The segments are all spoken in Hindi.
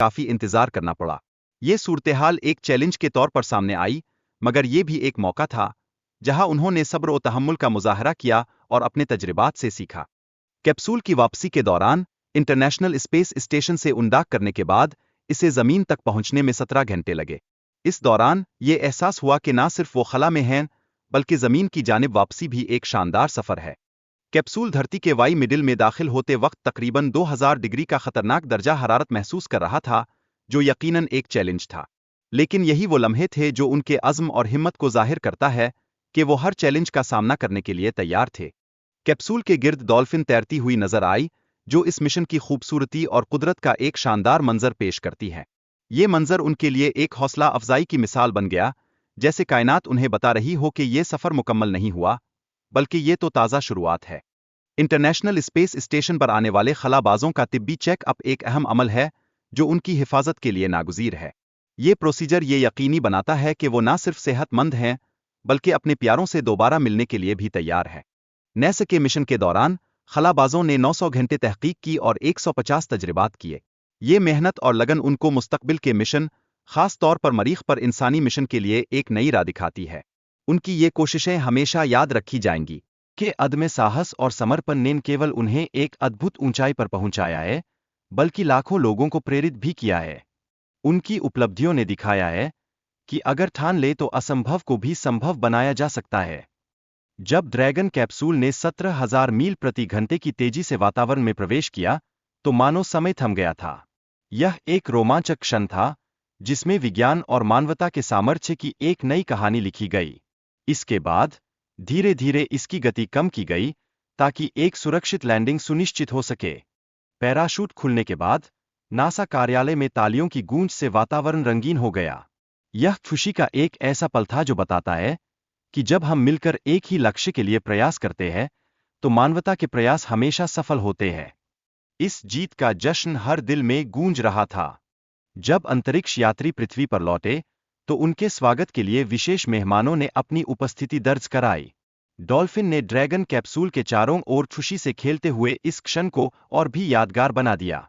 काफी इंतजार करना पड़ा। ये सूरत-ए-हाल एक चैलेंज के तौर पर सामने आई, मगर ये भी एक मौका था, जहां उन्होंने सब्र और तहम्मुल का मुजाहरा किया और अपने तजुर्बात से सीखा। कैप्सूल की वापसी के दौरान इंटरनेशनल स्पेस स्टेशन से उड़ान करने के बाद इसे जमीन तक पहुंचने में 17 घंटे लगे। इस दौरान ये एहसास हुआ कि ना सिर्फ वो खला में हैं, बल्कि जमीन की जानिब वापसी भी एक शानदार सफर है। कैप्सूल धरती के वाई मिडिल में दाखिल होते वक्त तकरीबन 2000 डिग्री का खतरनाक दर्जा हरारत महसूस कर रहा था, जो यकीनन एक चैलेंज था। लेकिन यही वो लम्हे थे जो उनके अज़्म और हिम्मत को जाहिर करता है कि वो हर चैलेंज का सामना करने के लिए तैयार थे। कैप्सूल के गिर्द डॉल्फिन तैरती हुई नजर आई, जो इस मिशन की खूबसूरती और कुदरत का एक शानदार मंजर पेश करती है। ये मंजर उनके लिए एक हौसला अफजाई की मिसाल बन गया, जैसे कायनात उन्हें बता रही हो कि ये सफर मुकम्मल नहीं हुआ, बल्कि ये तो ताज़ा शुरुआत है। इंटरनेशनल स्पेस स्टेशन पर आने वाले खलाबाजों का तिब्बी चेकअप एक अहम अमल है, जो उनकी हिफाजत के लिए नागुज़ीर है। ये प्रोसीजर ये यकीनी बनाता है कि वो ना सिर्फ सेहतमंद हैं, बल्कि अपने प्यारों से दोबारा मिलने के लिए भी तैयार है। नासा के मिशन के दौरान खलाबाजों ने 900 घंटे तहकीक की और 150 तजर्बात किए। ये मेहनत और लगन उनको मुस्तकबिल के मिशन, खास तौर पर मरीख पर इंसानी मिशन के लिए एक नई राह दिखाती है। उनकी ये कोशिशें हमेशा याद रखी जाएंगी कि अदम साहस और समर्पण ने न केवल उन्हें एक अद्भुत ऊंचाई पर पहुंचाया है, बल्कि लाखों लोगों को प्रेरित भी किया है। उनकी उपलब्धियों ने दिखाया है कि अगर ठान ले तो असंभव को भी संभव बनाया जा सकता है। जब ड्रैगन कैप्सूल ने 17,000 मील प्रति घंटे की तेजी से वातावरण में प्रवेश किया, तो मानो समय थम गया था। यह एक रोमांचक क्षण था, जिसमें विज्ञान और मानवता के सामर्थ्य की एक नई कहानी लिखी गई। इसके बाद धीरे धीरे इसकी गति कम की गई, ताकि एक सुरक्षित लैंडिंग सुनिश्चित हो सके। पैराशूट खुलने के बाद नासा कार्यालय में तालियों की गूंज से वातावरण रंगीन हो गया। यह खुशी का एक ऐसा पल था जो बताता है कि जब हम मिलकर एक ही लक्ष्य के लिए प्रयास करते हैं, तो मानवता के प्रयास हमेशा सफल होते हैं। इस जीत का जश्न हर दिल में गूंज रहा था। जब अंतरिक्ष यात्री पृथ्वी पर लौटे, तो उनके स्वागत के लिए विशेष मेहमानों ने अपनी उपस्थिति दर्ज कराई। डॉल्फिन ने ड्रैगन कैप्सूल के चारों ओर खुशी से खेलते हुए इस क्षण को और भी यादगार बना दिया।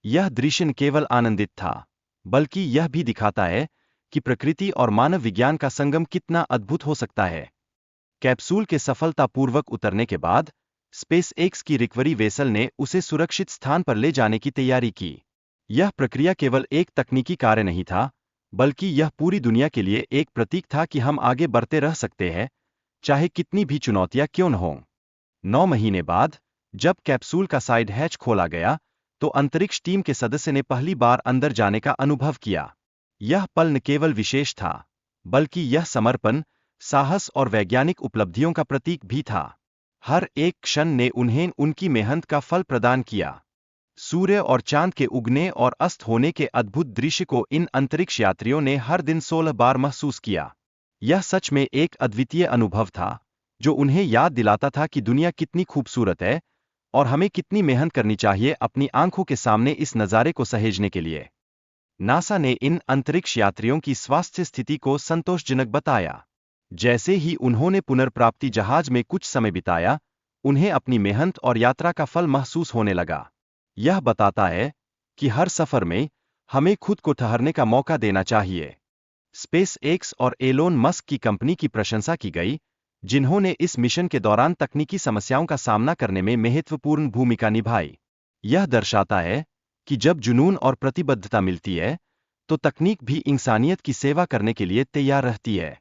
यह दृश्य न केवल आनंदित था, बल्कि यह भी दिखाता है कि प्रकृति और मानव विज्ञान का संगम कितना अद्भुत हो सकता है। कैप्सूल के सफलतापूर्वक उतरने के बाद स्पेस एक्स की रिकवरी वेसल ने उसे सुरक्षित स्थान पर ले जाने की तैयारी की। यह प्रक्रिया केवल एक तकनीकी कार्य नहीं था, बल्कि यह पूरी दुनिया के लिए एक प्रतीक था कि हम आगे बढ़ते रह सकते हैं, चाहे कितनी भी चुनौतियां क्यों न हों। 9 महीने बाद जब कैप्सूल का साइड हैच खोला गया, तो अंतरिक्ष टीम के सदस्य ने पहली बार अंदर जाने का अनुभव किया। यह पल न केवल विशेष था, बल्कि यह समर्पण, साहस और वैज्ञानिक उपलब्धियों का प्रतीक भी था। हर एक क्षण ने उन्हें उनकी मेहनत का फल प्रदान किया। सूर्य और चांद के उगने और अस्त होने के अद्भुत दृश्य को इन अंतरिक्ष यात्रियों ने हर दिन 16 बार महसूस किया। यह सच में एक अद्वितीय अनुभव था, जो उन्हें याद दिलाता था कि दुनिया कितनी खूबसूरत है और हमें कितनी मेहनत करनी चाहिए अपनी आंखों के सामने इस नज़ारे को सहेजने के लिए। नासा ने इन अंतरिक्ष यात्रियों की स्वास्थ्य स्थिति को संतोषजनक बताया। जैसे ही उन्होंने पुनर्प्राप्ति जहाज में कुछ समय बिताया, उन्हें अपनी मेहनत और यात्रा का फल महसूस होने लगा। यह बताता है कि हर सफर में हमें खुद को ठहरने का मौका देना चाहिए। स्पेस एक्स और एलोन मस्क की कंपनी की प्रशंसा की गई, जिन्होंने इस मिशन के दौरान तकनीकी समस्याओं का सामना करने में महत्वपूर्ण भूमिका निभाई। यह दर्शाता है कि जब जुनून और प्रतिबद्धता मिलती है, तो तकनीक भी इंसानियत की सेवा करने के लिए तैयार रहती है।